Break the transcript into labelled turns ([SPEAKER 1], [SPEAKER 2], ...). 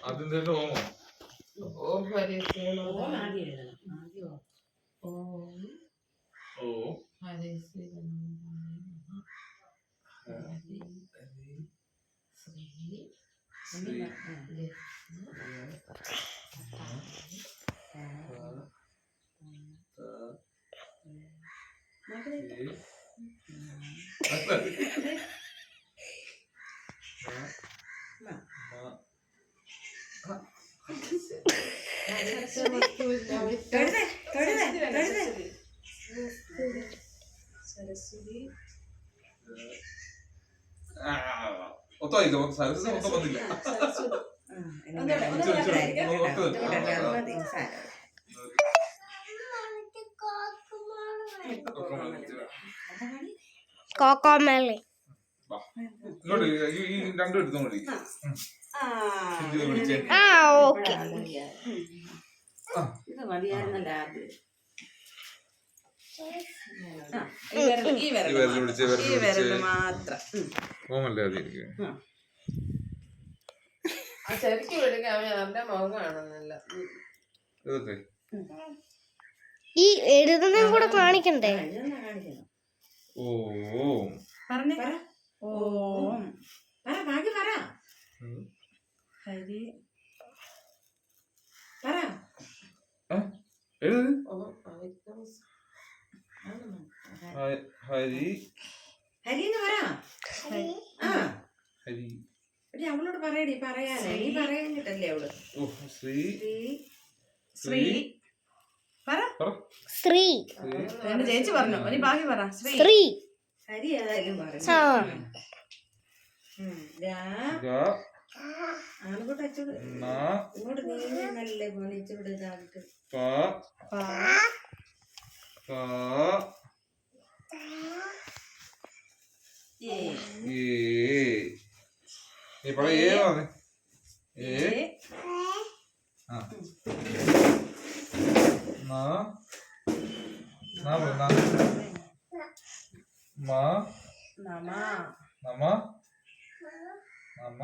[SPEAKER 1] അതിന്റെ ഓമോ
[SPEAKER 2] ഓം ഹരി ശ്രീ
[SPEAKER 3] ഓം ആദ്യം എഴുതണം. ആദ്യം
[SPEAKER 2] ഓം
[SPEAKER 1] ഓ
[SPEAKER 2] ഹരി ശ്രീ ഹരി ശ്രീ
[SPEAKER 1] ശ്രീ
[SPEAKER 2] സരസ്വതി
[SPEAKER 1] ഒത്തോ സരസ്വതി മൊത്തം വന്നില്ല.
[SPEAKER 4] കോക്കോമേളി
[SPEAKER 1] ഇങ്ങോട്ട് ഈ രണ്ടും എടുത്തോ മതി.
[SPEAKER 4] ആ ഓക്കെ
[SPEAKER 3] ഇത് മതിയായിരുന്നല്ല ആദ്യം. ഈ വിരല് മാത്രം
[SPEAKER 1] ഓമല്ലേ അത്
[SPEAKER 2] ശരിക്കും വിളിക്കാൻ അവന്റെ മുഖം കാണുന്നില്ല.
[SPEAKER 1] ഇതൊക്കെ
[SPEAKER 4] ഈ എഴുതുന്നതും കൂടെ കാണിക്കണ്ടേ?
[SPEAKER 3] കാണിക്കണം.
[SPEAKER 1] ഓം
[SPEAKER 3] പറഞ്ഞേ ഓം പറ ബാക്കി പറ. ഹരി പറ.
[SPEAKER 1] എഴുത്. ഹരി
[SPEAKER 3] ഹരിന്ന് പറ. ആ
[SPEAKER 1] ഹരി
[SPEAKER 3] അവളോട് പറയടി പറയാനേ. നീ പറയാഞ്ഞിട്ടല്ലേ അവള്.
[SPEAKER 1] ഓ ശ്രീ
[SPEAKER 3] ശ്രീ പറ.
[SPEAKER 4] ശ്രീ
[SPEAKER 3] എന്റെ ചേച്ചി പറഞ്ഞു. നീ ബാക്കി പറ.
[SPEAKER 4] ശ്രീ
[SPEAKER 3] ഹരി ഏതായാലും പറഞ്ഞു. ആണുകൂട്ട് അച്ചോട് ഇങ്ങോട്ട് നീങ്ങി നല്ലേ പോലെ ഇച്ചോട് ഇതായിട്ട്.
[SPEAKER 1] നമ